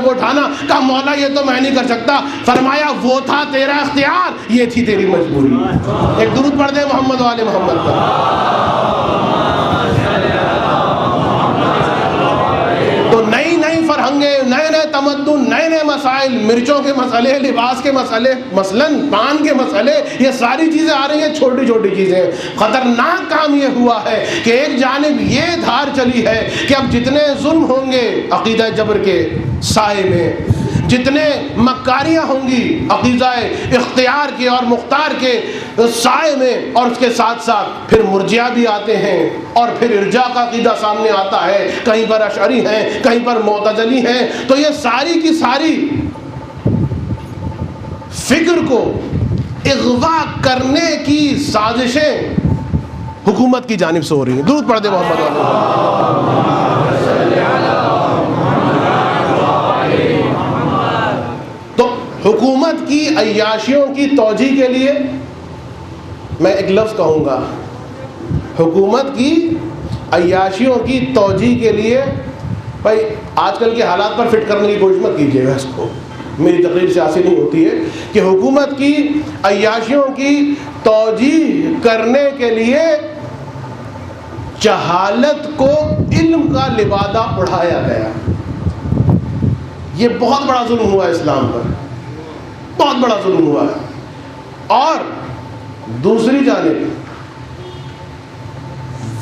کو اٹھانا. کہا مولا یہ تو میں نہیں کر سکتا. فرمایا وہ تھا تیرا اختیار, یہ تھی تیری مجبوری. ایک درود پڑھ دے محمد و آل محمد پر. تو نئی نئی فرہنگیں, نئے نئے تمدن, نئے نئے مسائل, مرچوں کے مسئلے, لباس کے مسئلے, مثلاً پان کے مسئلے, یہ ساری چیزیں آ رہی ہیں, چھوٹی چھوٹی چیزیں. خطرناک کام یہ ہوا ہے کہ ایک جانب یہ دھار چلی ہے کہ اب جتنے ظلم ہوں گے عقیدہ جبر کے سائے میں, جتنے مکاریاں ہوں گی عقیدہ اختیار کے اور مختار کے سائے میں, اور اس کے ساتھ ساتھ پھر مرجئہ بھی آتے ہیں, اور پھر ارجاء کا عقیدہ سامنے آتا ہے, کہیں پر اشعری ہیں, کہیں پر معتزلی ہیں. تو یہ ساری کی ساری فکر کو اغوا کرنے کی سازشیں حکومت کی جانب سے ہو رہی ہیں. درود پڑھ دے محمد علیہ. تو حکومت کی عیاشیوں کی توجیہ کے لیے میں ایک لفظ کہوں گا, حکومت کی عیاشیوں کی توجیہ کے لیے, بھائی آج کل کے حالات پر فٹ کرنے کی کوشش مت کیجیے گا اس کو, میری تقریر سیاسی نہیں ہوتی ہے, کہ حکومت کی عیاشیوں کی توجیہ کرنے کے لیے جہالت کو علم کا لبادہ اڑھایا گیا. یہ بہت بڑا ظلم ہوا ہے اسلام پر, بہت بڑا ظلم ہوا ہے. اور دوسری جانب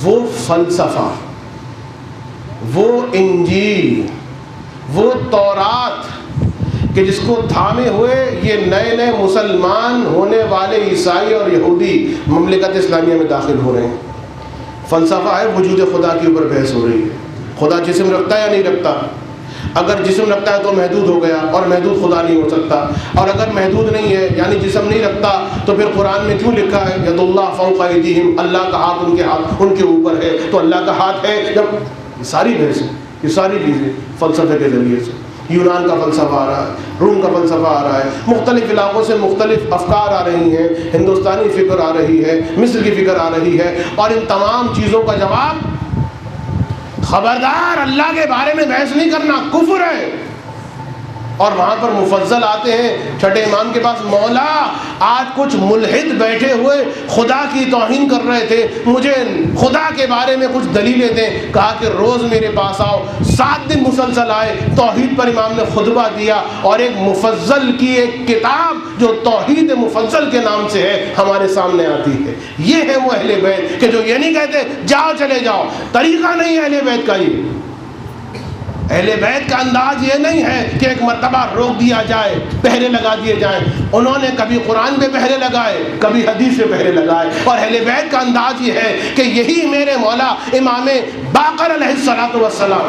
وہ فلسفہ, وہ انجیل, وہ تورات کہ جس کو تھامے ہوئے یہ نئے نئے مسلمان ہونے والے عیسائی اور یہودی مملکت اسلامیہ میں داخل ہو رہے ہیں. فلسفہ ہے وجود خدا کے اوپر بحث ہو رہی ہے. خدا جسم رکھتا ہے یا نہیں رکھتا؟ اگر جسم رکھتا ہے تو محدود ہو گیا, اور محدود خدا نہیں ہو سکتا. اور اگر محدود نہیں ہے یعنی جسم نہیں رکھتا, تو پھر قرآن میں کیوں لکھا ہے ید اللہ فوق ایدیہم, اللہ کا ہاتھ ان کے اوپر ہے, تو اللہ کا ہاتھ ہے جب. یہ ساری بحث ہے, یہ ساری چیزیں فلسفے کے ذریعے سے. یونان کا فلسفہ آ رہا ہے, روم کا فلسفہ آ رہا ہے, مختلف علاقوں سے مختلف افکار آ رہی ہیں, ہندوستانی فکر آ رہی ہے, مصر کی فکر آ رہی ہے. اور ان تمام چیزوں کا جواب خبردار اللہ کے بارے میں بحث نہیں کرنا, کفر ہے. اور وہاں پر مفضل آتے ہیں چھٹے امام کے پاس, مولا آج کچھ ملحد بیٹھے ہوئے خدا کی توہین کر رہے تھے, مجھے خدا کے بارے میں کچھ دلیلیں دیں. کہا کہ روز میرے پاس آؤ. 7 دن مسلسل آئے, توحید پر امام نے خطبہ دیا, اور ایک مفضل کی ایک کتاب جو توحید مفضل کے نام سے ہے ہمارے سامنے آتی ہے. یہ ہے وہ اہل بیت کہ جو یہ نہیں کہتے جاؤ چلے جاؤ, طریقہ نہیں ہے اہل بیت کا. یہ اہل بیت کا انداز یہ نہیں ہے کہ ایک مرتبہ روک دیا جائے, پہرے لگا دیے جائیں. انہوں نے کبھی قرآن پہ پہرے لگائے, کبھی حدیث پہ پہرے لگائے. اور اہل بیت کا انداز یہ ہے کہ یہی میرے مولا امام باقر علیہ الصلوۃ والسلام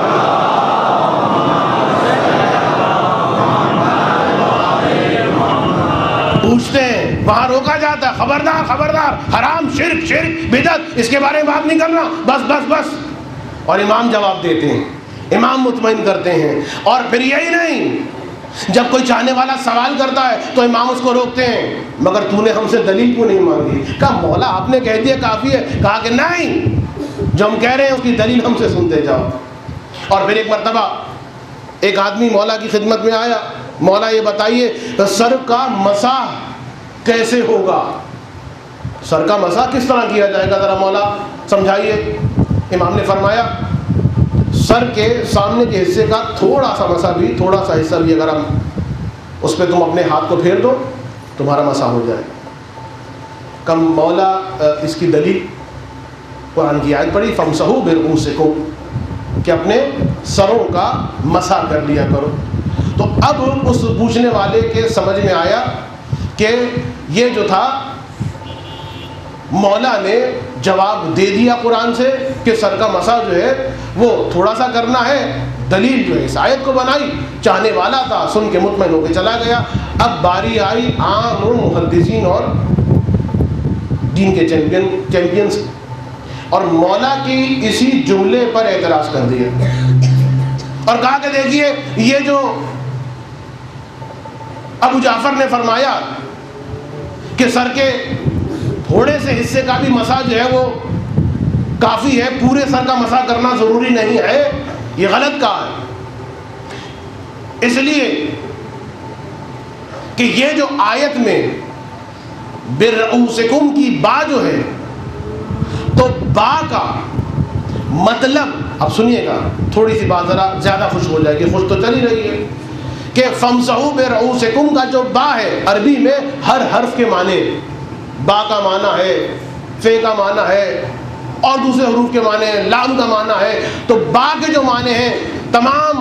پوچھتے ہیں, وہاں روکا جاتا ہے خبردار خبردار, حرام, شرک شرک بدعت, اس کے بارے میں بات نہیں کرنا, بس بس بس. اور امام جواب دیتے ہیں, امام مطمئن کرتے ہیں. اور پھر یہی نہیں, جب کوئی چاہنے والا سوال کرتا ہے تو امام اس کو روکتے ہیں, مگر تو نے ہم سے دلیل کیوں نہیں مانگی؟ کہا مولا آپ نے کہہ دیا کافی ہے. کہا کہ نہیں, جو ہم کہہ رہے ہیں اس کی دلیل ہم سے سنتے جاؤ. اور پھر ایک مرتبہ ایک آدمی مولا کی خدمت میں آیا, مولا یہ بتائیے سر کا مسح کیسے ہوگا, سر کا مسح کس طرح کیا جائے گا, ذرا مولا سمجھائیے. امام نے فرمایا سر کے سامنے کے حصے کا تھوڑا سا مسح بھی, تھوڑا سا حصہ بھی اگر ہم اس پہ تم اپنے ہاتھ کو پھیر دو تمہارا مسح ہو جائے. کم مولا اس کی دلیل قرآن کی آیت پڑھی فامسحوا برؤوسکم, کہ اپنے سروں کا مسح کر لیا کرو. تو اب اس پوچھنے والے کے سمجھ میں آیا کہ یہ جو تھا مولا نے جواب دے دیا قرآن سے کہ سر کا مسح جو ہے وہ تھوڑا سا کرنا ہے, دلیل جو ہے اس آیت کو بنائی, چاہنے والا تھا, سن کے مطمئن ہو کے چلا گیا. اب باری آئی عام محدثین اور دین کے چیمپئنز, اور مولا کی اسی جملے پر اعتراض کر دیا اور کہا کہ دیکھیے یہ جو ابو جعفر نے فرمایا کہ سر کے تھوڑے سے حصے کا بھی مسح جو ہے وہ کافی ہے, پورے سر کا مسح کرنا ضروری نہیں ہے, یہ غلط کہا ہے. اس لیے کہ یہ جو آیت میں برؤسکم کی با جو ہے، تو با کا مطلب، اب سنیے گا تھوڑی سی بات ذرا زیادہ خوش ہو جائے گی، خوش تو چل ہی رہی ہے، کہ فمسحوا برؤسکم کا جو با ہے عربی میں ہر حرف کے معنی، با کا معنی ہے، فے کا معنی ہے، اور دوسرے حروف کے معنی ہیں، لام کا معنی ہے، تو با کے جو معنی ہیں تمام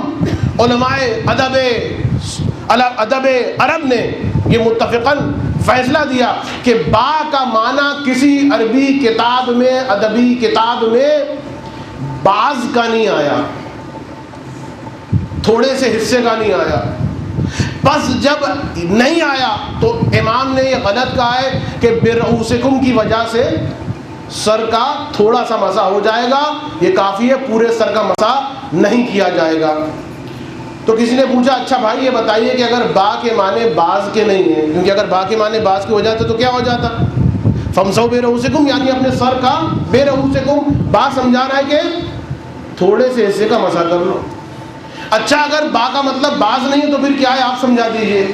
علماء ادب عرب نے یہ متفقاً فیصلہ دیا کہ با کا معنی کسی عربی کتاب میں، ادبی کتاب میں بعض کا نہیں آیا، تھوڑے سے حصے کا نہیں آیا۔ بس جب نہیں آیا تو امام نے یہ غلط کہا ہے کہ برؤسکم کی وجہ سے سر کا تھوڑا سا مسح ہو جائے گا، یہ کافی ہے، پورے سر کا مسح نہیں کیا جائے گا۔ تو کسی نے پوچھا اچھا بھائی یہ بتائیے کہ اگر با کے معنی بعض کے نہیں ہیں، کیونکہ اگر با کے معنی بعض کے ہو جاتے تو کیا ہو جاتا؟ فمسحوا برؤسکم یعنی اپنے سر کا، برؤسکم با سمجھا رہا ہے کہ تھوڑے سے حصے کا مسح کر لو۔ اچھا اگر با کا مطلب بعض نہیں ہے تو پھر کیا ہے، آپ سمجھا دیجئے۔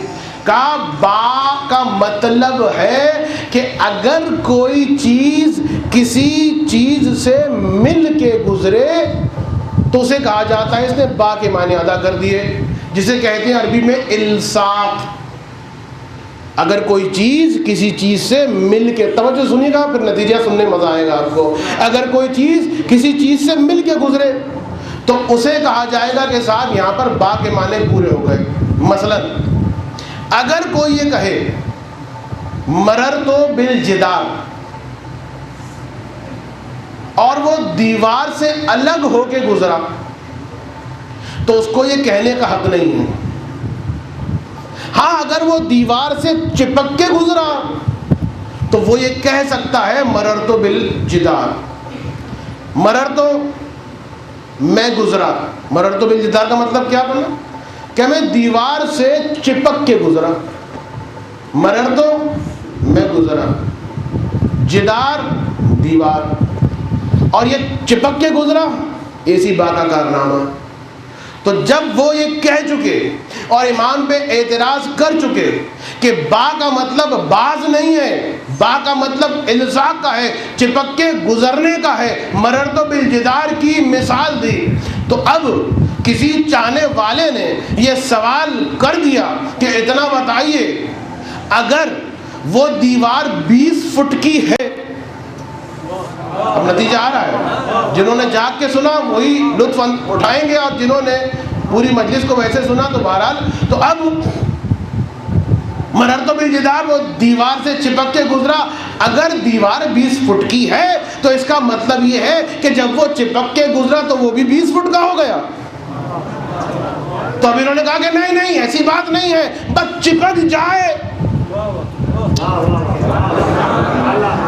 کا با کا مطلب ہے کہ اگر کوئی چیز کسی چیز سے مل کے گزرے تو اسے کہا جاتا ہے اس نے با کے معنی ادا کر دیے، جسے کہتے ہیں عربی میں الصاق۔ اگر کوئی چیز کسی چیز سے مل کے، توجہ سنیے گا پھر نتیجہ سننے میں مزہ آئے گا آپ کو، اگر کوئی چیز کسی چیز سے مل کے گزرے تو اسے کہا جائے گا کہ صاحب یہاں پر با کے معنی پورے ہو گئے۔ مثلا اگر کوئی یہ کہے مررت بالجدار، اور وہ دیوار سے الگ ہو کے گزرا، تو اس کو یہ کہنے کا حق نہیں ہے۔ ہاں اگر وہ دیوار سے چپک کے گزرا تو وہ یہ کہہ سکتا ہے مررت بالجدار، مررت میں گزرا، مررت بالجدار کا مطلب کیا بنا کہ میں دیوار سے چپک کے گزرا، مررت میں گزرا، جدار دیوار، اور یہ چپک کے گزرا ایسی با کا کارنامہ۔ تو جب وہ یہ کہہ چکے اور امام پہ اعتراض کر چکے کہ با کا مطلب بعض نہیں ہے، با کا مطلب الزاق کا ہے، چپک کے گزرنے کا ہے، مررت بالجدار کی مثال دی، تو اب کسی چاہنے والے نے یہ سوال کر دیا کہ اتنا بتائیے اگر وہ دیوار 20 فٹ کی ہے، اب نتیجہ آ رہا ہے، جنہوں نے جاگ کے سنا وہی لطف اٹھائیں گے، اور جنہوں نے پوری مجلس کو ویسے سنا تو بہرحال، تو اب مررت بالجدار وہ دیوار سے چپک کے گزرا، اگر دیوار 20 فٹ کی ہے تو اس کا مطلب یہ ہے کہ جب وہ چپک کے گزرا تو وہ بھی 20 فٹ کا ہو گیا۔ تو اب انہوں نے کہا کہ نہیں ایسی بات نہیں ہے، بس چپک جائے،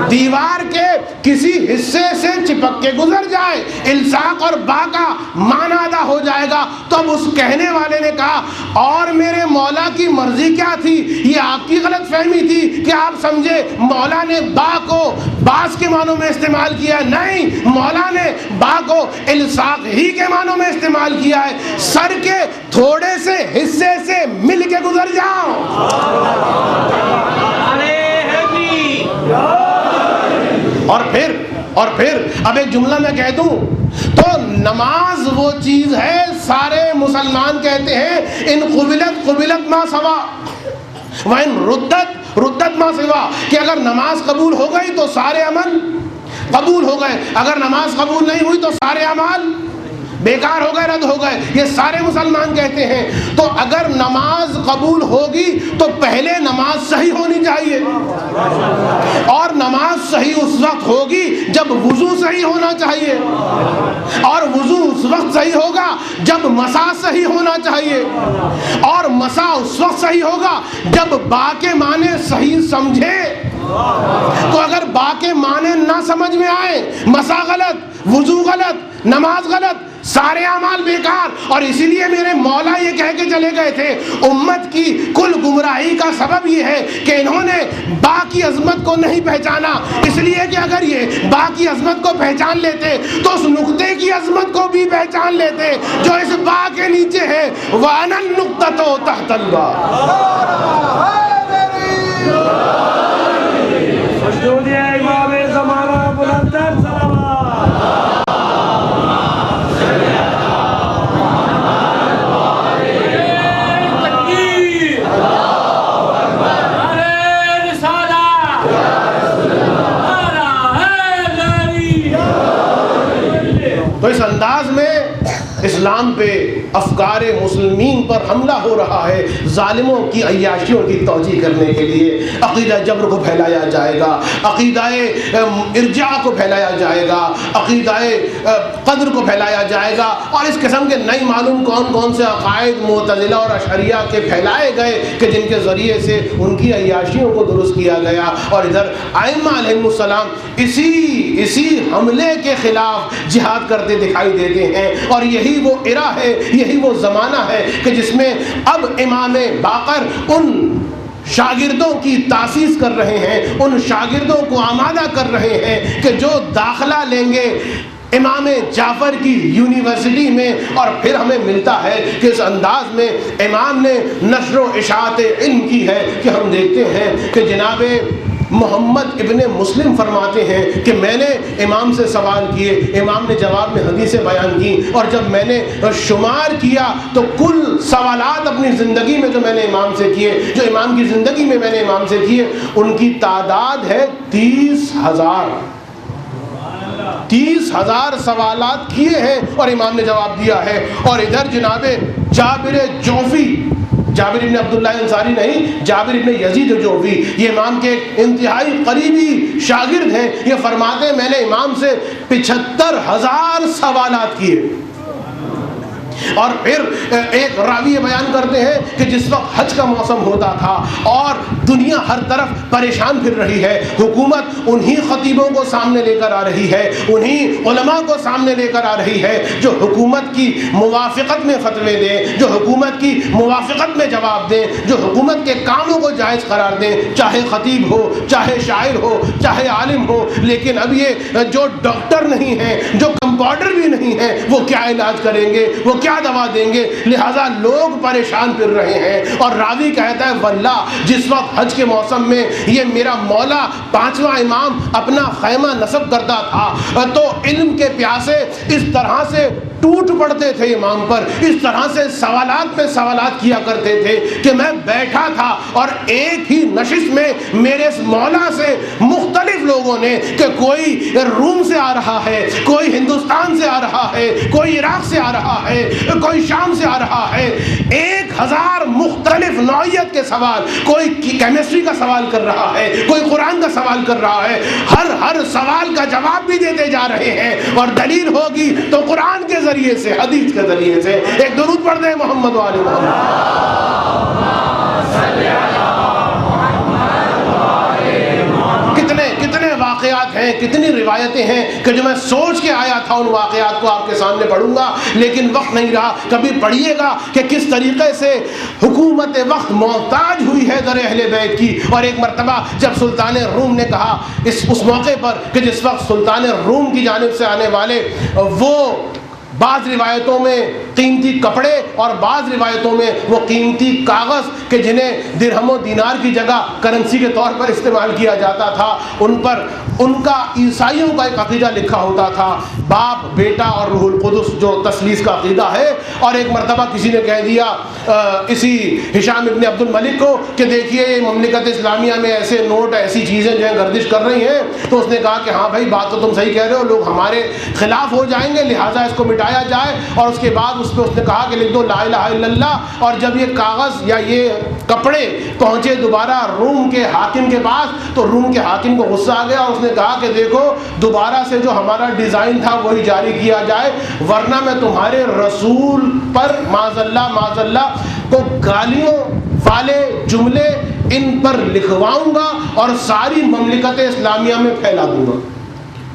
دیوار کے کسی حصے سے چپک کے گزر جائے، الصاق اور با کا معنی ادا ہو جائے گا۔ تو اب اس کہنے والے نے کہا اور میرے مولا کی مرضی کیا تھی، یہ آپ کی غلط فہمی تھی کہ آپ سمجھے مولا نے با کو بعض کے معنوں میں استعمال کیا، نہیں، مولا نے با کو الصاق ہی کے معنوں میں استعمال کیا ہے، سر کے تھوڑے سے حصے سے مل کے گزر جاؤ۔ اور پھر اب ایک جملہ میں کہہ دوں تو نماز وہ چیز ہے، سارے مسلمان کہتے ہیں ان قبلت ما سوا وَإِن ردت ما سوا، کہ اگر نماز قبول ہو گئی تو سارے عمل قبول ہو گئے، اگر نماز قبول نہیں ہوئی تو سارے اعمال بیکار ہو گئے، رد ہو گئے، یہ سارے مسلمان کہتے ہیں۔ تو اگر نماز قبول ہوگی تو پہلے نماز صحیح ہونی چاہیے، اور نماز صحیح اس وقت ہوگی جب وضو صحیح ہونا چاہیے، اور وضو اس وقت صحیح ہوگا جب مسح صحیح ہونا چاہیے، اور مسح اس وقت صحیح ہوگا جب با کے معنی صحیح سمجھے۔ تو اگر با کے معنی نہ سمجھ میں آئے، مسح غلط، وضو غلط، نماز غلط، سارے اعمال بیکار. اور اسی لیے میرے مولا یہ کہہ کے چلے گئے تھے امت کی کل گمراہی کا سبب یہ ہے کہ انہوں نے با کی عظمت کو نہیں پہچانا. اس لیے کہ اگر یہ با کی عظمت کو پہچان لیتے تو اس نقطے کی عظمت کو بھی پہچان لیتے جو اس با کے نیچے ہے. وَأَنَا النُّقْطَةُ تَحْتَ الْبَاءِ. امام زمانہ بلندر تو اس انداز میں اسلام پہ افکار مسلمین پر حملہ ہو رہا ہے ظالموں کی عیاشیوں کی توجیہ کرنے کے لیے. عقیدہ جبر کو پھیلایا جائے گا, عقیدہ ارجاء کو پھیلایا جائے گا, عقیدہ قدر کو پھیلایا جائے گا, اور اس قسم کے نئی معلوم کون کون سے عقائد معتزلہ اور اشعریہ کے پھیلائے گئے کہ جن کے ذریعے سے ان کی عیاشیوں کو درست کیا گیا. اور ادھر ائمہ علیہم السلام اسی حملے کے خلاف جہاد کرتے دکھائی دیتے ہیں. اور یہی وہ ایرا ہے, یہی وہ زمانہ ہے کہ جس میں اب امام باقر ان شاگردوں کی تاسیس کر رہے ہیں, ان شاگردوں کو آمادہ کر رہے ہیں کہ جو داخلہ لیں گے امام جعفر کی یونیورسٹی میں. اور پھر ہمیں ملتا ہے کہ اس انداز میں امام نے نشر و اشاعت علم کی ہے کہ ہم دیکھتے ہیں کہ جناب محمد ابن مسلم فرماتے ہیں کہ میں نے امام سے سوال کیے, امام نے جواب میں حدیثیں بیان کی, اور جب میں نے شمار کیا تو کل سوالات اپنی زندگی میں جو میں نے امام سے کیے, جو امام کی زندگی میں میں نے امام سے کیے, ان کی تعداد ہے 30,000. 30,000 سوالات کیے ہیں اور امام نے جواب دیا ہے. اور ادھر جناب جابر جوفی, جابر ابن عبداللہ انصاری نہیں, جابر ابن یزید جوفی, یہ امام کے ایک انتہائی قریبی شاگرد ہیں, یہ فرماتے ہیں میں نے امام سے 75,000 سوالات کیے. اور پھر ایک راوی بیان کرتے ہیں کہ جس وقت حج کا موسم ہوتا تھا اور دنیا ہر طرف پریشان پھر رہی ہے, حکومت انہی خطیبوں کو سامنے لے کر آ رہی ہے, انہی علماء کو سامنے لے کر آ رہی ہے جو حکومت کی موافقت میں فتوے دیں, جو حکومت کی موافقت میں جواب دیں, جو حکومت کے کاموں کو جائز قرار دیں, چاہے خطیب ہو, چاہے شاعر ہو, چاہے عالم ہو. لیکن اب یہ جو ڈاکٹر نہیں ہیں, جو کمپاؤنڈر بھی نہیں ہیں, وہ کیا علاج کریں گے, وہ کیا دوا دیں گے؟ لہذا لوگ پریشان پھر رہے ہیں. اور راوی کہتا ہے واللہ جس وقت حج کے موسم میں یہ میرا مولا 5واں امام اپنا خیمہ نصب کرتا تھا تو علم کے پیاسے اس طرح سے ٹوٹ پڑتے تھے امام پر, اس طرح سے سوالات پہ سوالات کیا کرتے تھے کہ میں بیٹھا تھا اور ایک ہی نشست میں میرے اس مولا سے مختلف لوگوں نے, کہ کوئی روم سے آ رہا ہے, کوئی ہندوستان سے آ رہا ہے, کوئی عراق سے آ رہا ہے, کوئی شام سے آ رہا ہے, 1000 مختلف نوعیت کے سوال, کوئی کیمسٹری کا سوال کر رہا ہے, کوئی قرآن کا سوال کر رہا ہے, ہر سوال کا جواب بھی دیتے جا رہے ہیں. اور دلیل ہوگی تو قرآن کے ذریعے سے, حدیث کے ذریعے سے. ایک درود پڑھ دیں محمد و آل محمد. کتنے واقعات ہیں, کتنی روایتیں ہیں کہ جو میں سوچ کے آیا تھا ان واقعات کو آپ کے سامنے پڑھوں گا, لیکن وقت نہیں رہا. کبھی پڑھیے گا کہ کس طریقے سے حکومت وقت محتاج ہوئی ہے در اہل بیت کی. اور ایک مرتبہ جب سلطان روم نے کہا اس موقع پر کہ جس وقت سلطان روم کی جانب سے آنے والے وہ بعض روایتوں میں قیمتی کپڑے اور بعض روایتوں میں وہ قیمتی کاغذ کہ جنہیں درہم و دینار کی جگہ کرنسی کے طور پر استعمال کیا جاتا تھا, ان پر ان کا عیسائیوں کا ایک عقیدہ لکھا ہوتا تھا, باپ بیٹا اور روح القدس جو تثلیث کا عقیدہ ہے. اور ایک مرتبہ کسی نے کہہ دیا اسی ہشام ابن عبد الملک کو کہ دیکھیے مملکت اسلامیہ میں ایسے نوٹ, ایسی چیزیں جو ہیں گردش کر رہی ہیں. تو اس نے کہا کہ ہاں بھائی بات تو تم صحیح کہہ رہے ہو, لوگ ہمارے خلاف ہو جائیں گے, لہٰذا اس کو مٹایا جائے. اور اس کے بعد اس نے کہا کہ لکھ دو لا الہ الا اللہ. اور جب یہ کاغذ یا یہ کپڑے پہنچے دوبارہ روم کے حاکم کے پاس تو روم کے حاکم کو غصہ آ گیا, اور اس نے کہا کہ دیکھو دوبارہ سے جو ہمارا ڈیزائن تھا وہی جاری کیا جائے, ورنہ میں تمہارے رسول پر معاذ اللہ کو گالیوں والے جملے ان پر لکھواؤں گا اور ساری مملکت اسلامیہ میں پھیلا دوں گا.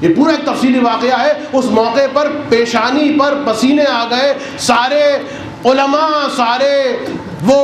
یہ پورا ایک تفصیلی واقعہ ہے. اس موقع پر پیشانی پر پسینے آ گئے, سارے علماء, سارے وہ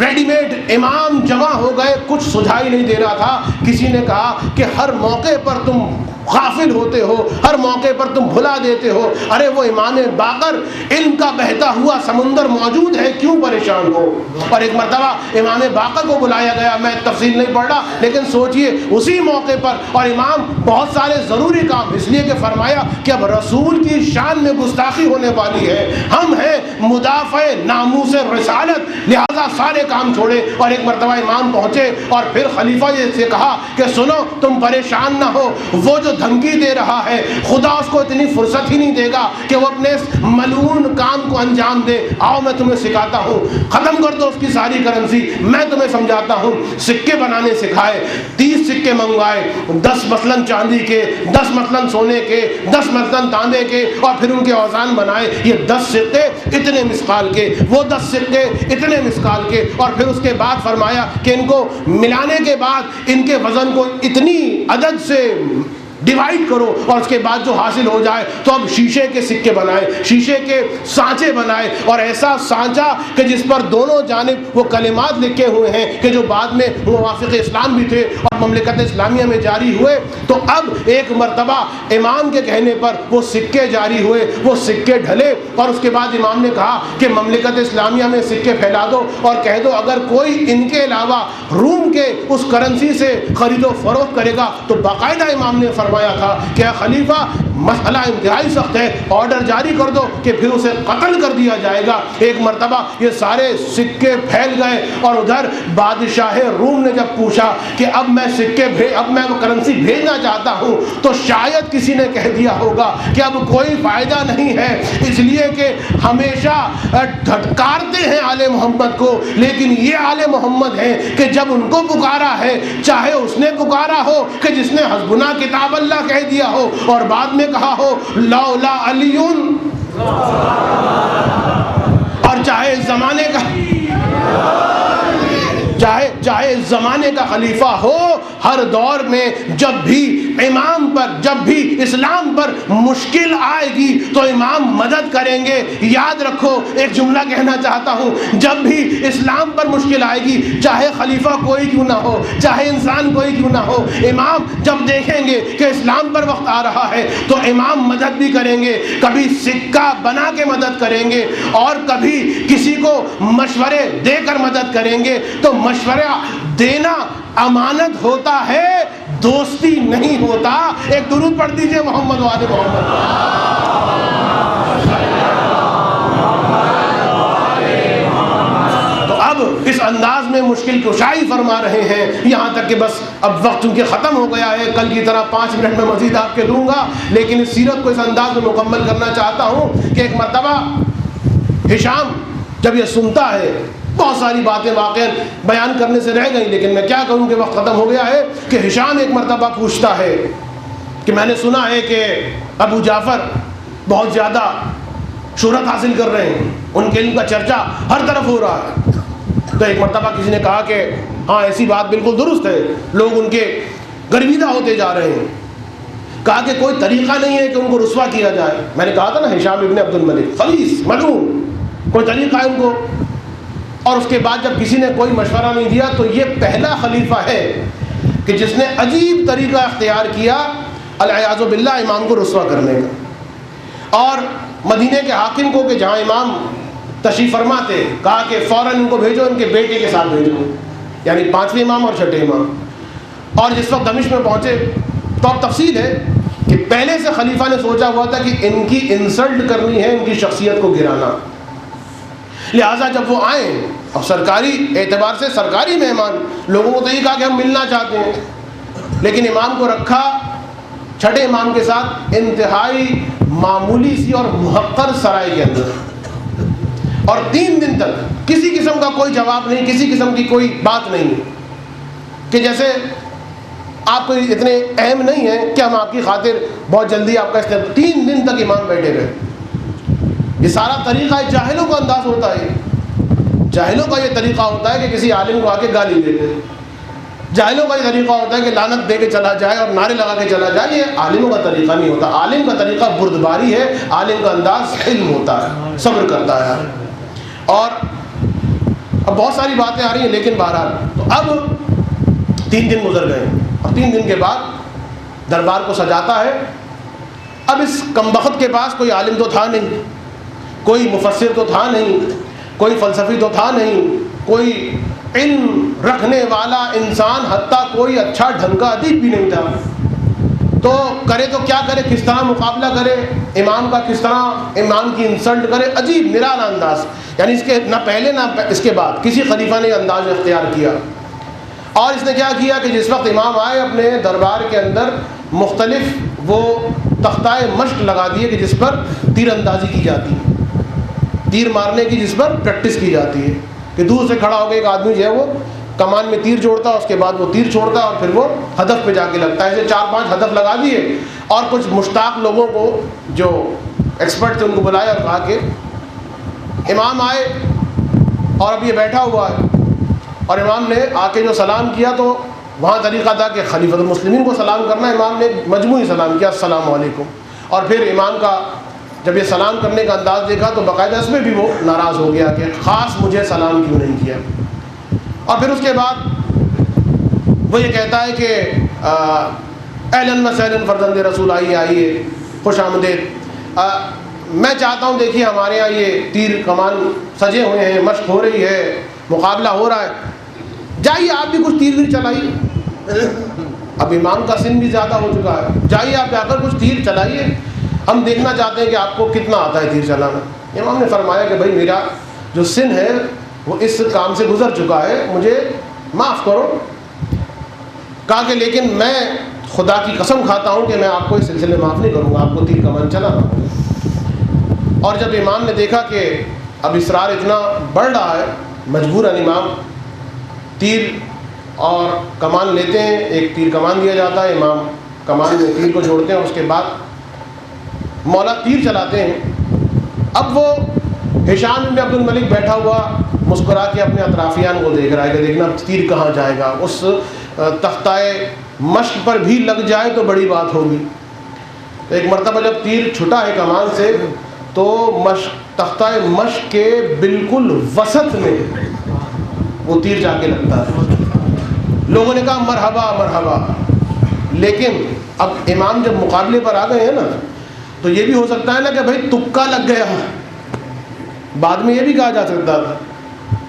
ریڈی میڈ امام جمع ہو گئے, کچھ سجھائی نہیں دے رہا تھا. کسی نے کہا کہ ہر موقع پر تم غافل ہوتے ہو, ہر موقع پر تم بھلا دیتے ہو, ارے وہ امام باقر علم کا بہتا ہوا سمندر موجود ہے, کیوں پریشان ہو. اور ایک مرتبہ امام باقر کو بلایا گیا, میں تفصیل نہیں پڑھ رہا لیکن سوچئے اسی موقع پر, اور امام بہت سارے ضروری کام, اس لیے کہ فرمایا کہ اب رسول کی شان میں گستاخی ہونے والی ہے, ہم ہیں مدافع ناموس رسالت, لہذا سارے کام چھوڑے. اور ایک مرتبہ امام پہنچے اور پھر خلیفہ سے کہا کہ سنو تم پریشان نہ ہو, وہ جو دھمکی دے رہا ہے خدا اس کو اتنی فرصت ہی نہیں دے گا کہ وہ اپنے اس ملعون کام کو انجام دے. آؤ میں تمہیں سکھاتا ہوں, ختم کر دو اس کی ساری کرنسی, میں تمہیں سمجھاتا ہوں. سکے بنانے سکھائے, 30 سکے منگوائے, 10 مثلاً چاندی کے, 10 مثلاً سونے کے, 10 مثلاً تانبے کے, اور پھر ان کے اوزان بنائے. یہ 10 سکے اتنے مسقال کے, وہ 10 سکے اتنے مسقال کے, اور پھر اس کے بعد فرمایا کہ ان کو ملانے کے بعد ان کے وزن کو اتنی عدد سے ڈیوائڈ کرو, اور اس کے بعد جو حاصل ہو جائے تو اب شیشے کے سکے بنائے, شیشے کے سانچے بنائے, اور ایسا سانچا کہ جس پر دونوں جانب وہ کلمات لکھے ہوئے ہیں کہ جو بعد میں موافق اسلام بھی تھے اور مملکت اسلامیہ میں جاری ہوئے. تو اب ایک مرتبہ امام کے کہنے پر وہ سکے جاری ہوئے, وہ سکے ڈھلے, اور اس کے بعد امام نے کہا کہ مملکت اسلامیہ میں سکے پھیلا دو اور کہہ دو اگر کوئی ان کے علاوہ روم کے اس کرنسی سے خرید و فروخت کرے گا تو باقاعدہ امام نے فرمایا تھا کہ خلیفہ مسئلہ انتہائی سخت ہے, آرڈر جاری کر دو کہ پھر اسے قتل کر دیا جائے گا. ایک مرتبہ یہ سارے سکے پھیل گئے, اور ادھر بادشاہ روم نے جب پوچھا کہ اب میں اب میں وہ کرنسی بھیجنا چاہتا ہوں, تو شاید کسی نے کہہ دیا ہوگا کہ اب کوئی فائدہ نہیں ہے, اس لیے کہ ہمیشہ دھٹکارتے ہیں آل محمد کو, لیکن یہ آل محمد ہیں کہ جب ان کو پکارا ہے, چاہے اس نے پکارا ہو کہ جس نے حسبنا کتاب اللہ کہہ دیا ہو اور بعد میں کہا ہو لولا علی, اور چاہے زمانے کا خلیفہ ہو, ہر دور میں جب بھی امام پر, جب بھی اسلام پر مشکل آئے گی تو امام مدد کریں گے. یاد رکھو, ایک جملہ کہنا چاہتا ہوں, جب بھی اسلام پر مشکل آئے گی, چاہے خلیفہ کوئی کیوں نہ ہو, چاہے انسان کوئی کیوں نہ ہو, امام جب دیکھیں گے کہ اسلام پر وقت آ رہا ہے تو امام مدد بھی کریں گے. کبھی سکہ بنا کے مدد کریں گے, اور کبھی کسی کو مشورے دے کر مدد کریں گے. تو مشورہ دینا امانت ہوتا ہے, دوستی نہیں ہوتا. ایک درود پڑھ دیجئے محمد و آل محمد. تو اب اس انداز میں مشکل کشائی فرما رہے ہیں, یہاں تک کہ بس اب وقت چونکہ ختم ہو گیا ہے, کل کی طرح 5 منٹ میں مزید آپ کے دوں گا, لیکن اس سیرت کو اس انداز میں مکمل کرنا چاہتا ہوں کہ ایک مرتبہ ہشام جب یہ سنتا ہے, بہت ساری باتیں واقعا بیان کرنے سے رہ گئی لیکن میں کیا کروں کہ وقت ختم ہو گیا ہے, کہ ہشام ایک مرتبہ پوچھتا ہے کہ میں نے سنا ہے کہ ابو جعفر بہت زیادہ شہرت حاصل کر رہے ہیں, ان کے علم کا چرچا ہر طرف ہو رہا ہے. تو ایک مرتبہ کسی نے کہا کہ ہاں ایسی بات بالکل درست ہے, لوگ ان کے گرویدہ ہوتے جا رہے ہیں. کہا کہ کوئی طریقہ نہیں ہے کہ ان کو رسوا کیا جائے. میں نے کہا تھا نا ہشام ابن عبد الملک خبیث ملعون, کوئی طریقہ ہے ان کو. اور اس کے بعد جب کسی نے کوئی مشورہ نہیں دیا تو یہ پہلا خلیفہ ہے کہ جس نے عجیب طریقہ اختیار کیا العیاذ باللہ امام کو رسوا کرنے کا. اور مدینے کے حاکم کو کہ جہاں امام تشریف فرما تھے, کہا کہ فوراً ان کو بھیجو, ان کے بیٹے کے ساتھ بھیجو, یعنی 5ویں امام اور 6ٹھے امام. اور جس وقت دمشق میں پہنچے تو اب تفصیل ہے کہ پہلے سے خلیفہ نے سوچا ہوا تھا کہ ان کی انسلٹ کرنی ہے, ان کی شخصیت کو گرانا. لہٰذا جب وہ آئے, اور سرکاری اعتبار سے سرکاری مہمان, لوگوں کو تو یہ کہا کہ ہم ملنا چاہتے ہیں, لیکن امام کو رکھا 6ٹھے امام کے ساتھ انتہائی معمولی سی اور محقر سرائے کے اندر, اور 3 دن تک کسی قسم کا کوئی جواب نہیں, کسی قسم کی کوئی بات نہیں, کہ جیسے آپ کو اتنے اہم نہیں ہیں کہ ہم آپ کی خاطر بہت جلدی آپ کا 3 دن تک امام بیٹھے رہے. یہ سارا طریقہ ہے, جاہلوں کا انداز ہوتا ہے, جاہلوں کا یہ طریقہ ہوتا ہے کہ کسی عالم کو آ کے گالی دیتے. جاہلوں کا یہ طریقہ ہوتا ہے کہ لعنت دے کے چلا جائے اور نعرے لگا کے چلا جائے، یہ عالموں کا طریقہ نہیں ہوتا. عالم کا طریقہ بردباری ہے، عالم کا انداز علم ہوتا ہے، صبر کرتا ہے. اور اب بہت ساری باتیں آ رہی ہیں، لیکن بہرحال تو اب 3 دن گزر گئے اور 3 دن کے بعد دربار کو سجاتا ہے. اب اس کمبخت کے پاس کوئی عالم تو تھا نہیں، کوئی مفسر تو تھا نہیں، کوئی فلسفی تو تھا نہیں، کوئی علم رکھنے والا انسان، حتیٰ کوئی اچھا ڈھنگ کا ادیب بھی نہیں تھا. تو کرے تو کیا کرے، کس طرح مقابلہ کرے امام کا، کس طرح امام کی انسلٹ کرے. عجیب نرالا انداز، یعنی اس کے نہ پہلے نہ اس کے بعد کسی خلیفہ نے انداز اختیار کیا. اور اس نے کیا کیا کہ جس وقت امام آئے اپنے دربار کے اندر مختلف وہ تختۂ مشق لگا دیے کہ جس پر تیر اندازی کی جاتی ہے، تیر مارنے کی جس پر پریکٹس کی جاتی ہے، کہ دور سے کھڑا ہو کے ایک آدمی جو ہے وہ کمان میں تیر جوڑتا ہے، اس کے بعد وہ تیر چھوڑتا ہے اور پھر وہ ہدف پہ جا کے لگتا ہے. ایسے 4-5 ہدف لگا دیے اور کچھ مشتاق لوگوں کو جو ایکسپرٹ تھے ان کو بلایا اور کہا کہ امام آئے اور اب یہ بیٹھا ہوا ہے. اور امام نے آ کے جو سلام کیا تو وہاں طریقہ تھا کہ خلیفۃ المسلمین کو سلام کرنا. امام نے مجموعی سلام کیا، السلام علیکم. اور پھر امام کا جب یہ سلام کرنے کا انداز دیکھا تو باقاعدہ اس میں بھی وہ ناراض ہو گیا کہ خاص مجھے سلام کیوں نہیں کیا. اور پھر اس کے بعد وہ یہ کہتا ہے کہ اہلاً و سہلاً فرزند رسول، آئیے خوش آمدید. میں چاہتا ہوں دیکھیے ہمارے یہاں یہ تیر کمان سجے ہوئے ہیں، مشق ہو رہی ہے، مقابلہ ہو رہا ہے، جائیے آپ بھی کچھ تیر چلائیے. اب امام کا سن بھی زیادہ ہو چکا ہے، جائیے آپ جا کر کچھ تیر چلائیے، ہم دیکھنا چاہتے ہیں کہ آپ کو کتنا آتا ہے تیر چلانا. امام نے فرمایا کہ بھائی میرا جو سن ہے وہ اس کام سے گزر چکا ہے، مجھے معاف کرو. کہا کہ لیکن میں خدا کی قسم کھاتا ہوں کہ میں آپ کو اس سلسلے معاف نہیں کروں گا، آپ کو تیر کمان چلانا ہوگا. اور جب امام نے دیکھا کہ اب اصرار اتنا بڑھ رہا ہے، مجبوراً امام تیر اور کمان لیتے ہیں. ایک تیر کمان دیا جاتا ہے، امام کمان میں تیر کو جوڑتے ہیں اور اس کے بعد مولا تیر چلاتے ہیں. اب وہ ہشام بن عبد الملک بیٹھا ہوا مسکرا کے اپنے اطرافیان کو دیکھ رہا ہے کہ دیکھنا تیر کہاں جائے گا، اس تختۂ مشق پر بھی لگ جائے تو بڑی بات ہوگی. تو ایک مرتبہ جب تیر چھٹا ہے کمان سے تو تختۂ مشق کے بالکل وسط میں وہ تیر جا کے لگتا ہے. لوگوں نے کہا مرحبا مرحبا. لیکن اب امام جب مقابلے پر آ گئے ہیں نا تو یہ بھی ہو سکتا ہے نا کہ بھائی تکا لگ گیا، بعد میں یہ بھی کہا جا سکتا تھا.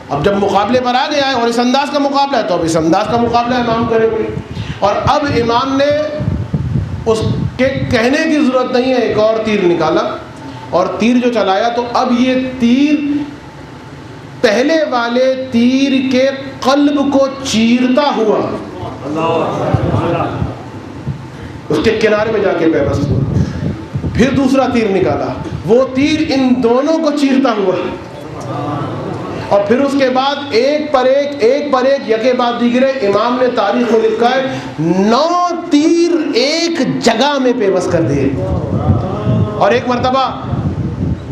اب جب مقابلے پر آ گیا ہے اور اس انداز کا مقابلہ ہے تو اب اس انداز کا مقابلہ امام کریں گے. اور اب امام نے اس کے کہنے کی ضرورت نہیں ہے، ایک اور تیر نکالا اور تیر جو چلایا تو اب یہ تیر پہلے والے تیر کے قلب کو چیرتا ہوا اس کے کنارے میں جا کے پیوست ہوا. پھر دوسرا تیر نکالا، وہ تیر ان دونوں کو چیرتا ہوا. اور پھر اس کے بعد ایک پر ایک یکے بعد دیگرے امام نے تاریخ میں لکھا ہے 9 تیر ایک جگہ میں پیوست کر دیے. اور ایک مرتبہ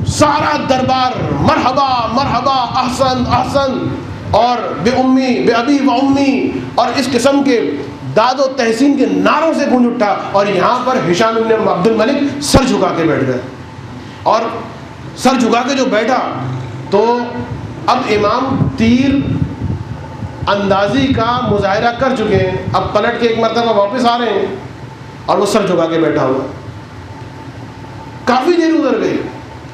سارا دربار مرحبا مرحبا احسن احسن اور بے امی بے ابی و امی اور اس قسم کے داد و تحسین کے نعروں سے گونج اٹھا. اور یہاں پر ہشام بن عبد الملک سر جھکا کے بیٹھ گئے. اور سر جھکا کے جو بیٹھا تو اب امام تیر اندازی کا مظاہرہ کر چکے ہیں، اب پلٹ کے ایک مرتبہ واپس آ رہے ہیں اور وہ سر جھکا کے بیٹھا ہوا. کافی دیر گزر گئی،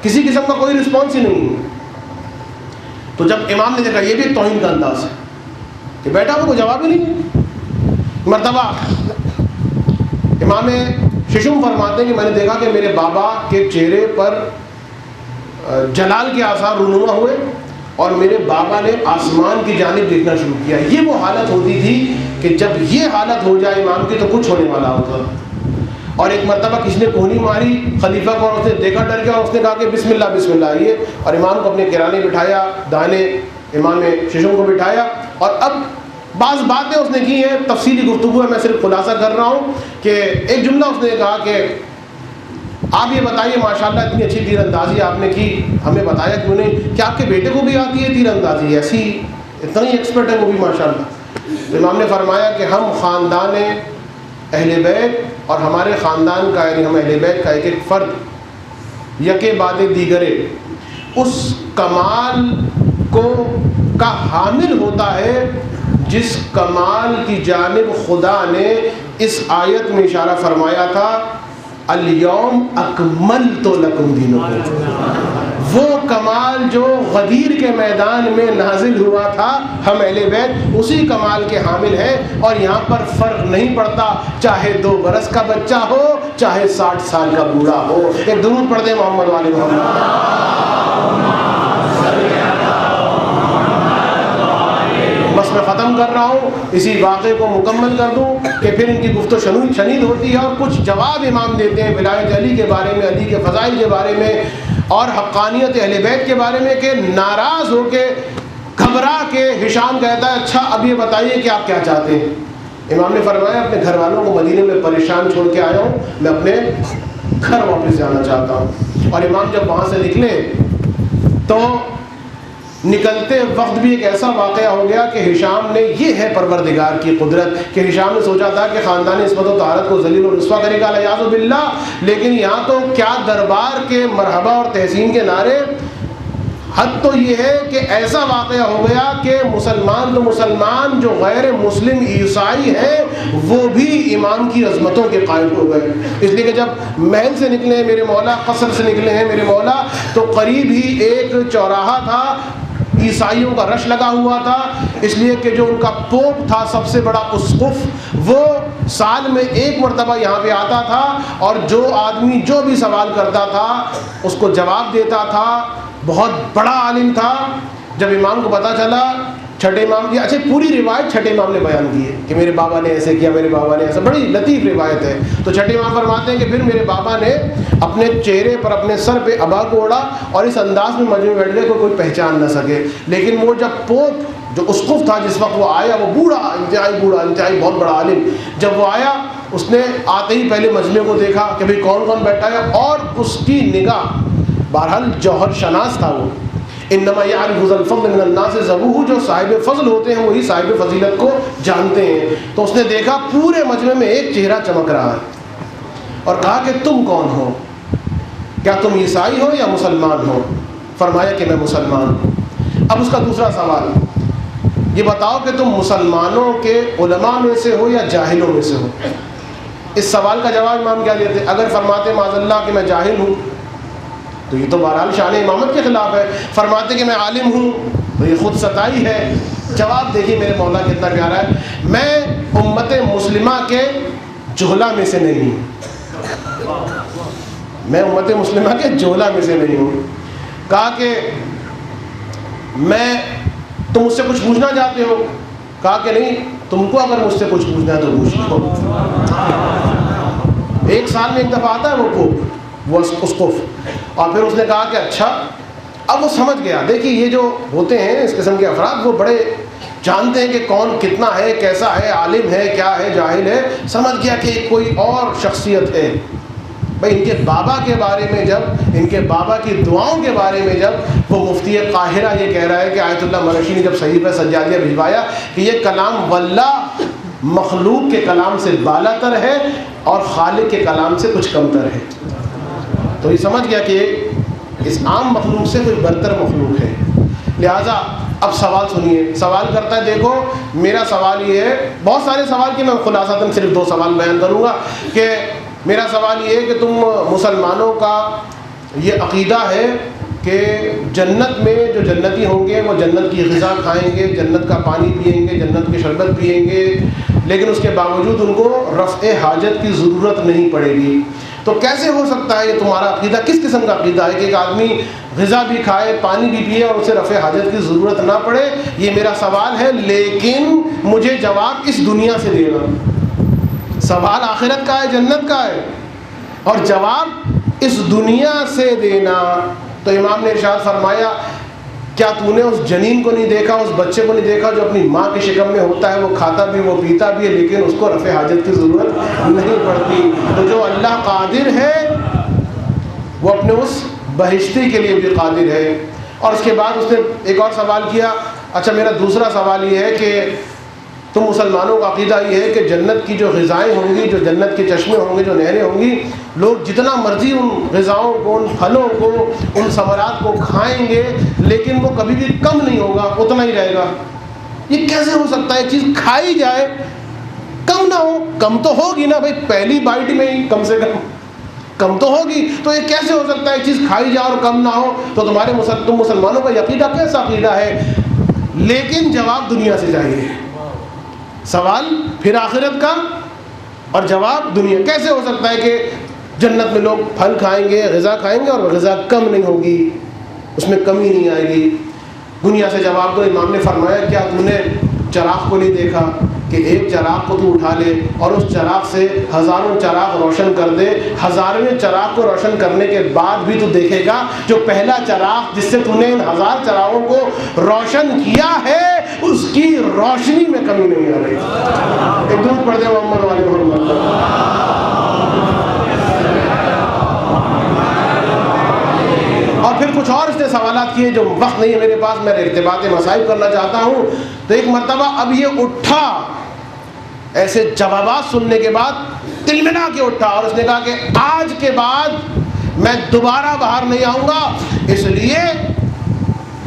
کسی قسم کا کوئی رسپانس ہی نہیں. تو جب امام نے دیکھا یہ بھی ایک توہین کا انداز ہے کہ بیٹھا ہوا کوئی جواب ہی نہیں. مرتبہ امام ششم فرماتے ہیں کہ میں نے دیکھا کہ میرے بابا کے چہرے پر جلال کے آثار رونما ہوئے اور میرے بابا نے آسمان کی جانب دیکھنا شروع کیا. یہ وہ حالت ہوتی تھی کہ جب یہ حالت ہو جائے امام کی تو کچھ ہونے والا ہوتا. اور ایک مرتبہ کسی نے کوہنی ماری خلیفہ کو اور اس نے دیکھا ڈر گیا اور اس نے کہا کہ بسم اللہ بسم اللہ آئیے. اور امام کو اپنے کرانے بٹھایا، دانے امام ششم کو بٹھایا. اور اب بعض باتیں اس نے کی ہیں، تفصیلی گفتگو ہے، میں صرف خلاصہ کر رہا ہوں کہ ایک جملہ اس نے کہا کہ آپ یہ بتائیے ماشاءاللہ اتنی اچھی تیر اندازی آپ نے کی، ہمیں بتایا کیوں نہیں کہ آپ کے بیٹے کو بھی آتی ہے تیر اندازی، ایسی اتنا ہی ایکسپرٹ ہے وہ بھی ماشاءاللہ. امام نے فرمایا کہ ہم خاندان اہل بیت اور ہمارے خاندان کا یعنی ہم اہل بیت کا ایک ایک فرد یکے بعد دیگرے اس کمال کا حامل ہوتا ہے جس کمال کی جانب خدا نے اس آیت میں اشارہ فرمایا تھا، الیوم اکملت لکم دینکم۔ وہ کمال جو غدیر کے میدان میں نازل ہوا تھا، ہم اہل بیت اسی کمال کے حامل ہیں، اور یہاں پر فرق نہیں پڑتا چاہے 2 برس کا بچہ ہو چاہے 60 سال کا بوڑھا ہو۔ ایک درود پڑھ دیں محمد والے محمد۔ بس میں ختم کر رہا ہوں، اسی واقعے کو مکمل کر دوں کہ پھر ان کی گفتگو شنید ہوتی ہے، اور کچھ جواب امام دیتے ہیں ولایت علی کے بارے میں، علی کے فضائل کے بارے میں اور حقانیت اہل بیت کے بارے میں، کہ ناراض ہو کے گھبرا کے ہشام کہتا ہے اچھا اب یہ بتائیے کہ آپ کیا چاہتے ہیں۔ امام نے فرمایا اپنے گھر والوں کو مدینے میں پریشان چھوڑ کے آیا ہوں، میں اپنے گھر واپس جانا چاہتا ہوں۔ اور امام جب وہاں سے نکلے تو نکلتے وقت بھی ایک ایسا واقعہ ہو گیا کہ ہشام نے، یہ ہے پروردگار کی قدرت، کہ ہشام نے سوچا تھا کہ خاندان عصمت و طہارت کو ذلیل و رسوا کرے گا الیاذ باللہ، لیکن یہاں تو کیا دربار کے مرحبا اور تحسین کے نعرے، حد تو یہ ہے کہ ایسا واقعہ ہو گیا کہ مسلمان تو مسلمان، جو غیر مسلم عیسائی ہیں وہ بھی امام کی عظمتوں کے قائل ہو گئے۔ اس لیے کہ جب محل سے نکلے ہیں میرے مولا، قصر سے نکلے ہیں میرے مولا، تو قریب ہی ایک چوراہا تھا، عیسائیوں کا رش لگا ہوا تھا، اس لیے کہ جو ان کا پوپ تھا سب سے بڑا اسقف، وہ سال میں 1 مرتبہ یہاں پہ آتا تھا، اور جو آدمی جو بھی سوال کرتا تھا اس کو جواب دیتا تھا، بہت بڑا عالم تھا۔ جب امام کو پتہ چلا، چھٹے امام کی، اچھا پوری روایت چھٹے امام نے بیان کی ہے کہ میرے بابا نے ایسے کیا، میرے بابا نے ایسا، بڑی لطیف روایت ہے۔ تو چھٹے امام فرماتے ہیں کہ پھر میرے بابا نے اپنے چہرے پر، اپنے سر پہ عبا کو اوڑھا، اور اس انداز میں مجمع میں بیٹھ گئے کوئی پہچان نہ سکے۔ لیکن وہ جب پوپ جو اسقف تھا جس وقت وہ آیا، وہ بوڑھا، انتہائی بہت بڑا عالم، جب وہ آیا اس نے آتے ہی پہلے مجمع کو دیکھا کہ بھئی کون کون بیٹھا ہے، اور اس کی نگاہ، بہرحال جوہر شناس تھا وہ، انما یعرف ذا الفضل من الناس ذووہ، جو صاحب فضل ہوتے ہیں وہی صاحب فضیلت کو جانتے ہیں۔ تو اس نے دیکھا پورے مجمع میں ایک چہرہ چمک رہا ہے، اور کہا کہ تم کون ہو، کیا تم عیسائی ہو یا مسلمان ہو؟ فرمایا کہ میں مسلمان ہوں۔ اب اس کا دوسرا سوال، یہ بتاؤ کہ تم مسلمانوں کے علماء میں سے ہو یا جاہلوں میں سے ہو؟ اس سوال کا جواب امام کیا دیتے؟ اگر فرماتے معاذ اللہ کہ میں جاہل ہوں تو یہ تو بہرحال شان امامت کے خلاف ہے، فرماتے کہ میں عالم ہوں تو یہ خود ستائی ہے۔ جواب دیکھیے میرے مولا کتنا پیارا ہے، میں امت مسلمہ کے جہلا میں سے نہیں ہوں، میں امت مسلمہ کے جہلا میں سے نہیں ہوں۔ کہا کہ تم مجھ سے کچھ پوچھنا چاہتے ہو؟ کہا کہ نہیں، تم کو اگر مجھ سے کچھ پوچھنا ہے تو پوچھ لو۔ 1 سال میں ایک دفعہ آتا ہے وہ اسقف، اور پھر اس نے کہا کہ اچھا، اب وہ سمجھ گیا۔ دیکھیے یہ جو ہوتے ہیں اس قسم کے افراد، وہ بڑے جانتے ہیں کہ کون کتنا ہے، کیسا ہے، عالم ہے، کیا ہے، جاہل ہے۔ سمجھ گیا کہ کوئی اور شخصیت ہے۔ بھائی ان کے بابا کے بارے میں جب، ان کے بابا کی دعاؤں کے بارے میں جب وہ مفتی قاہرہ یہ کہہ رہا ہے کہ آیت اللہ مرشی نے جب صحیفہ سجادیہ بھجوایا کہ یہ کلام واللہ مخلوق کے کلام سے بالا تر ہے اور خالق کے کلام سے کچھ کم تر ہے، تو یہ سمجھ گیا کہ اس عام مخلوق سے کوئی برتر مخلوق ہے۔ لہٰذا اب سوال سنیے، سوال کرتا ہے، دیکھو میرا سوال یہ ہے، بہت سارے سوال کی میں خلاصتاً صرف 2 سوال بیان کروں گا، کہ میرا سوال یہ ہے کہ تم مسلمانوں کا یہ عقیدہ ہے کہ جنت میں جو جنتی ہوں گے وہ جنت کی غذا کھائیں گے، جنت کا پانی پئیں گے، جنت کی شربت پئیں گے، لیکن اس کے باوجود ان کو رفع حاجت کی ضرورت نہیں پڑے گی، تو کیسے ہو سکتا ہے یہ تمہارا عقیدہ؟ کس قسم کا عقیدہ ہے کہ ایک آدمی غذا بھی کھائے، پانی بھی پیے اور اسے رفع حاجت کی ضرورت نہ پڑے؟ یہ میرا سوال ہے، لیکن مجھے جواب اس دنیا سے دینا۔ سوال آخرت کا ہے، جنت کا ہے، اور جواب اس دنیا سے دینا۔ تو امام نے ارشاد فرمایا، کیا تو نے اس جنین کو نہیں دیکھا، اس بچے کو نہیں دیکھا جو اپنی ماں کی شکم میں ہوتا ہے، وہ کھاتا بھی، وہ پیتا بھی ہے، لیکن اس کو رفع حاجت کی ضرورت نہیں پڑتی؟ تو جو اللہ قادر ہے وہ اپنے اس بہشتی کے لیے بھی قادر ہے۔ اور اس کے بعد اس نے ایک اور سوال کیا، اچھا میرا دوسرا سوال یہ ہے کہ تو مسلمانوں کا عقیدہ یہ ہے کہ جنت کی جو غذائیں ہوں گی، جو جنت کے چشمے ہوں گے، جو نہریں ہوں گی، لوگ جتنا مرضی ان غذاؤں کو، ان پھلوں کو، ان ثمرات کو کھائیں گے، لیکن وہ کبھی بھی کم نہیں ہوگا، اتنا ہی رہے گا۔ یہ کیسے ہو سکتا ہے؟ چیز کھائی جائے کم نہ ہو؟ کم تو ہوگی نا بھائی، پہلی بائٹ میں ہی کم سے کم تو ہوگی، تو یہ کیسے ہو سکتا ہے چیز کھائی جائے اور کم نہ ہو؟ تو تم مسلمانوں کا عقیدہ کیسا عقیدہ ہے؟ لیکن جواب دنیا سے چاہیے، سوال پھر آخرت کا اور جواب دنیا۔ کیسے ہو سکتا ہے کہ جنت میں لوگ پھل کھائیں گے، غذا کھائیں گے، اور غذا کم نہیں ہوگی، اس میں کمی نہیں آئے گی؟ دنیا سے جواب دو۔ امام نے فرمایا کیا تم نے چراغ کو نہیں دیکھا کہ ایک چراغ کو تو اٹھا لے اور اس چراغ سے ہزاروں چراغ روشن کر دے، ہزارویں چراغ کو روشن کرنے کے بعد بھی تو دیکھے گا جو پہلا چراغ جس سے تو نے ان ہزار چراغوں کو روشن کیا ہے اس کی روشنی میں کمی نہیں آ رہی۔ ایک درود پڑھ دیں محمد والے محمد۔ اور پھر کچھ اور اس نے سوالات کیے، جو وقت نہیں ہے میرے پاس، میں ارتباط مسائل کرنا چاہتا ہوں۔ تو ایک مرتبہ اب یہ اٹھا، ایسے جوابات سننے کے بعد تلمنا کے اٹھا، اور اس نے کہا کہ آج کے بعد میں دوبارہ باہر نہیں آؤں گا، اس لیے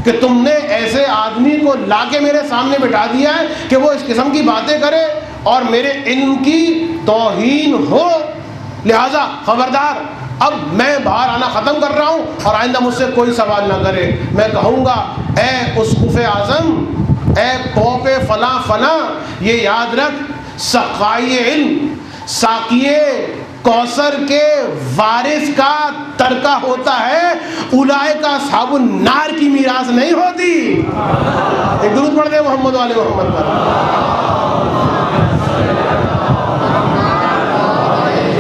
کہ تم نے ایسے آدمی کو لا کے میرے سامنے بٹھا دیا ہے کہ وہ اس قسم کی باتیں کرے اور میرے علم کی توہین ہو، لہذا خبردار، اب میں باہر آنا ختم کر رہا ہوں اور آئندہ مجھ سے کوئی سوال نہ کرے۔ میں کہوں گا اے اسقف اعظم، اے پوپ فلاں فلاں، یہ یاد رکھ سقائی علم، ساقیے کوثر کے وارث کا ترکہ ہوتا ہے، اولئک اصحاب النار کی میراث نہیں ہوتی۔ ایک درود پڑھ دیں محمد والے محمد پر۔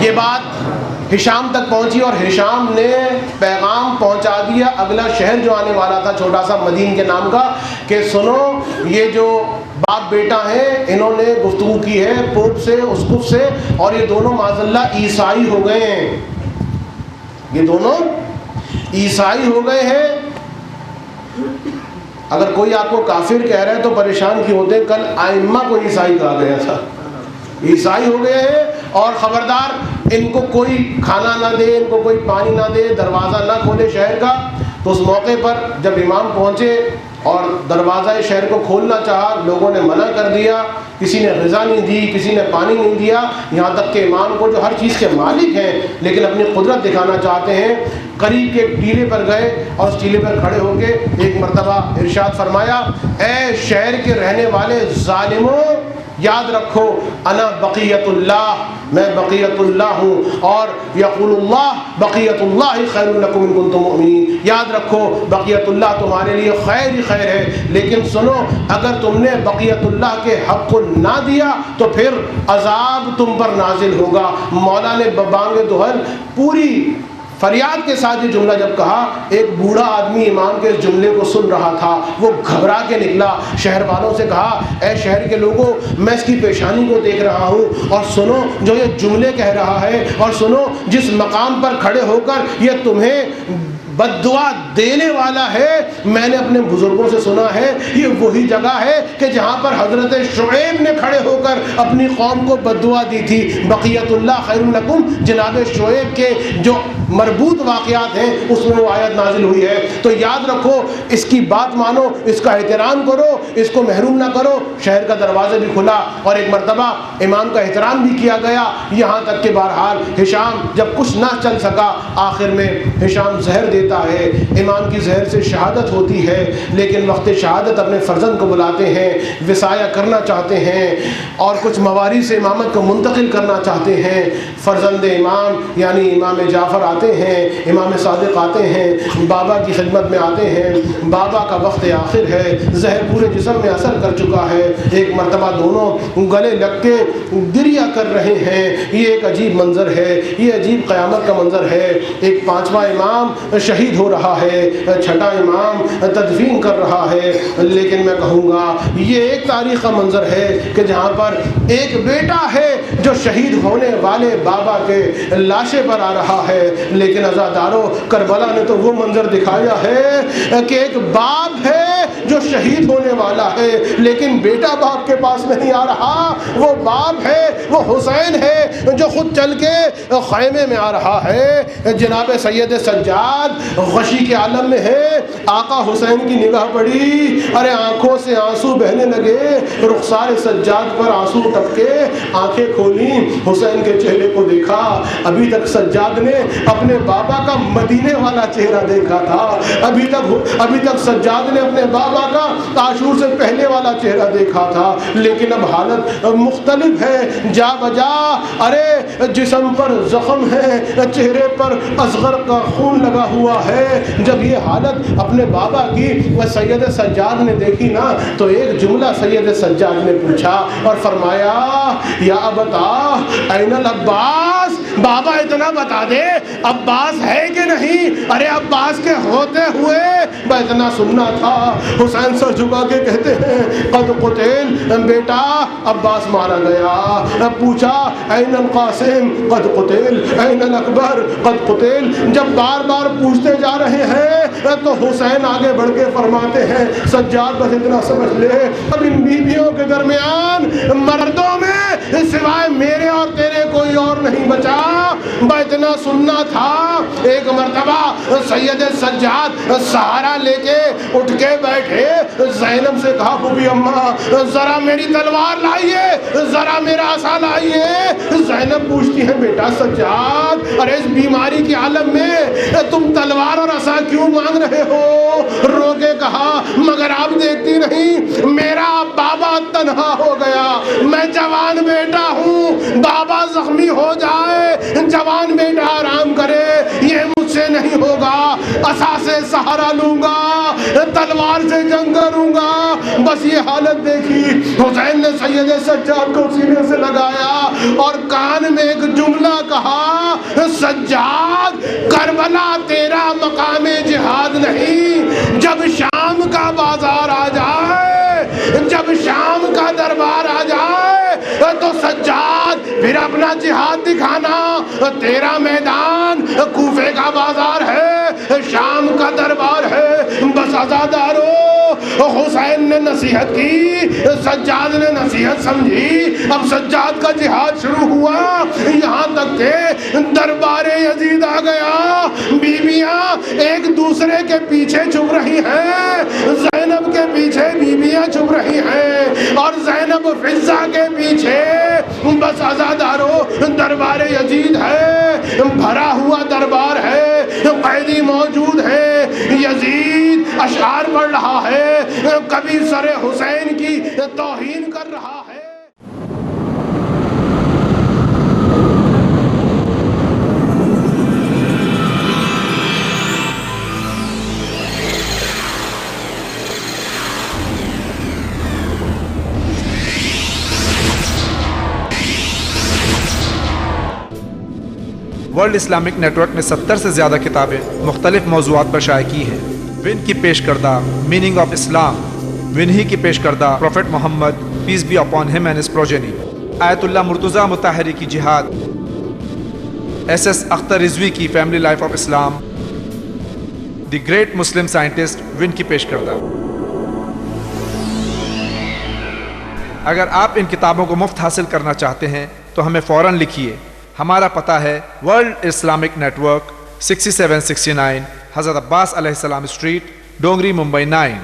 یہ بات ہشام تک پہنچی اور ہشام نے پیغام پہنچا دیا اگلا شہر جو آنے والا تھا، چھوٹا سا مدین کے نام کا، کہ سنو یہ جو باپ بیٹا ہیں انہوں نے گفتگو کی ہے پوپ سے، اسقف سے، اور یہ دونوں معاذ اللہ عیسائی ہو گئے ہیں، یہ دونوں عیسائی ہو گئے ہیں۔ اگر کوئی آپ کو کافر کہہ رہا ہے تو پریشان کیوں ہوتے ہیں؟ کل ائمہ کو عیسائی کہا گیا تھا، عیسائی ہو گئے ہیں، اور خبردار ان کو کوئی کھانا نہ دے، ان کو کوئی پانی نہ دے، دروازہ نہ کھولے شہر کا۔ تو اس موقع پر جب امام پہنچے اور دروازہ شہر کو کھولنا چاہا، لوگوں نے منع کر دیا، کسی نے غذا نہیں دی، کسی نے پانی نہیں دیا، یہاں تک کہ امام کو جو ہر چیز کے مالک ہیں لیکن اپنی قدرت دکھانا چاہتے ہیں، قریب کے ٹیلے پر گئے اور اس ٹیلے پر کھڑے ہو کے ایک مرتبہ ارشاد فرمایا، اے شہر کے رہنے والے ظالموں، یاد رکھو انا بقیت اللہ، میں بقیت اللہ ہوں، اور یقول اللہ بقیت اللہ خیر لکم ان کنتم مؤمنین، یاد رکھو بقیت اللہ تمہارے لیے خیر ہی خیر ہے، لیکن سنو اگر تم نے بقیت اللہ کے حق کو نہ دیا تو پھر عذاب تم پر نازل ہوگا۔ مولا نے ببانگ دہل پوری فریاد کے ساتھ یہ جملہ جب کہا، ایک بوڑھا آدمی امام کے اس جملے کو سن رہا تھا، وہ گھبرا کے نکلا، شہر والوں سے کہا، اے شہر کے لوگوں میں اس کی پیشانی کو دیکھ رہا ہوں، اور سنو جو یہ جملے کہہ رہا ہے، اور سنو جس مقام پر کھڑے ہو کر یہ تمہیں بد دعا دینے والا ہے، میں نے اپنے بزرگوں سے سنا ہے یہ وہی جگہ ہے کہ جہاں پر حضرت شعیب نے کھڑے ہو کر اپنی قوم کو بد دعا دی تھی، بقیت اللہ خیر لکم، جناب شعیب کے جو مربوط واقعات ہیں اس میں وہ آیت نازل ہوئی ہے۔ تو یاد رکھو اس کی بات مانو، اس کا احترام کرو، اس کو محروم نہ کرو۔ شہر کا دروازہ بھی کھلا اور ایک مرتبہ امام کا احترام بھی کیا گیا، یہاں تک کہ بہرحال ہشام جب کچھ نہ چل سکا، آخر میں ہشام زہر دیتا ہے، امام کی زہر سے شہادت ہوتی ہے، لیکن وقت شہادت اپنے فرزند کو بلاتے ہیں، وصایہ کرنا چاہتے ہیں اور کچھ موارث سے امامت کو منتقل کرنا چاہتے ہیں۔ فرزند امام یعنی امام جعفر آتے ہیں، امام صادق آتے ہیں، بابا کی خدمت میں آتے ہیں، بابا کا وقت آخر ہے، زہر پورے جسم میں اثر کر چکا ہے، ایک مرتبہ دونوں گلے لگ کے گریہ کر رہے ہیں۔ یہ ایک عجیب منظر ہے، یہ عجیب قیامت کا منظر ہے۔ ایک پانچواں امام شہید ہو رہا ہے، چھٹا امام تدفین کر رہا ہے، لیکن میں کہوں گا یہ ایک تاریخ کا منظر ہے کہ جہاں پر ایک بیٹا ہے جو شہید ہونے والے بابا کے لاشے پر آ رہا ہے، لیکن عزادارو کربلا نے تو وہ منظر دکھایا ہے کہ ایک باپ ہے جو شہید ہونے والا ہے لیکن بیٹا باپ کے پاس نہیں آ رہا، وہ باپ ہے، وہ حسین ہے جو خود چل کے خیمے میں آ رہا ہے۔ جناب سید سجاد غشی کے عالم میں ہے، آقا حسین کی نگاہ پڑی، ارے آنکھوں سے آنسو بہنے لگے، رخسار سجاد پر آنسو ٹپکے، آنکھیں کھولیں، حسین کے چہرے کو دیکھا۔ ابھی تک سجاد نے اپنے بابا کا مدینے والا چہرہ دیکھا تھا، ابھی تک سجاد نے اپنے بابا کا عاشور سے پہلے والا چہرہ دیکھا تھا، لیکن اب حالت مختلف ہے، جا بجا، ارے جسم پر زخم ہے، چہرے پر اصغر کا خون لگا ہوا ہے۔ جب یہ حالت اپنے بابا کی سید سجاد نے دیکھی نا تو ایک جملہ سید سجاد نے پوچھا اور فرمایا یا ابتا این العباس، بابا اتنا بتا دے عباس ہے کہ نہیں؟ ارے عباس کے ہوتے ہوئے میں اتنا سننا تھا۔ حسین سر جھکا کے کہتے ہیں قد قتل، بیٹا عباس مارا گیا۔ پوچھا این القاسم قد قتل، این الاکبر قد قتل۔ جب بار بار پوچھتے جا رہے ہیں تو حسین آگے بڑھ کے فرماتے ہیں سجاد بس اتنا سمجھ لے اب ان بیویوں کے درمیان مردوں میں سوائے میرے اور تیرے کوئی اور نہیں بچا۔ میں اتنا سننا تھا۔ ایک مرتبہ سید سجاد سہارا لے کے اٹھ کے بیٹھے، زینب سے کہا بوبی اماں ذرا میری تلوار لائیے، ذرا میرا عصا لائیے۔ زینب پوچھتی ہے بیٹا سجاد ارے اس بیماری کے عالم میں تم تلوار اور عصا کیوں مانگ رہے ہو؟ رو کے کہا مگر آپ دیکھتی نہیں میرا بابا تنہا ہو گیا، میں جوان بیٹا ہوں، بابا زخمی ہو جائے، جوان بیٹا آرام کرے، یہ مجھ سے نہیں ہوگا، عصا سے سہارا لوں گا، تلوار سے جنگ کروں گا۔ بس یہ حالت دیکھی، حسین نے سید سجاد کو سینے سے لگایا اور کان میں ایک جملہ کہا سجاد کربلا تیرا مقام جہاد نہیں، جب شام کا بازار آ جائے، جب شام کا دربار آ جائے تو سجاد پھر اپنا جہاد دکھانا، تیرا میدان کوفے کا بازار ہے، شام کا دربار ہے۔ بس عزادارو حسین نے نصیحت کی، سجاد نے نصیحت سمجھی، اب سجاد کا جہاد شروع ہوا، یہاں تک کہ دربار یزید آ گیا، بیویاں ایک دوسرے کے پیچھے چھپ رہی ہیں، زینب کے پیچھے بیویاں چھپ رہی ہیں اور زینب فضہ کے پیچھے۔ بس عزادارو دربار یزید ہے، بھرا ہوا دربار ہے، قیدی موجود ہے، یزید اشعار پڑھ رہا ہے، کبھی سر حسین کی توہین کر رہا ہے۔ ورلڈ اسلامک نیٹ ورک نے 70 سے زیادہ کتابیں مختلف موضوعات پر شائع کی ہیں۔ ون کی پیش کردہ میننگ آف اسلام، ون ہی کی پیش کردہ prophet Muhammad peace be upon him and his progeny, Ayatollah Murtaza مطہری کی جہاد، ایس ایس اختر رضوی کی family life of Islam, the great Muslim scientist, one کی پیش کردہ۔ اگر آپ ان کتابوں کو مفت حاصل کرنا چاہتے ہیں تو ہمیں فوراً لکھیے۔ ہمارا پتہ ہے ورلڈ اسلامک نیٹ ورک 6769 حضرت عباس علیہ السلام اسٹریٹ، ڈونگری، ممبئی 9۔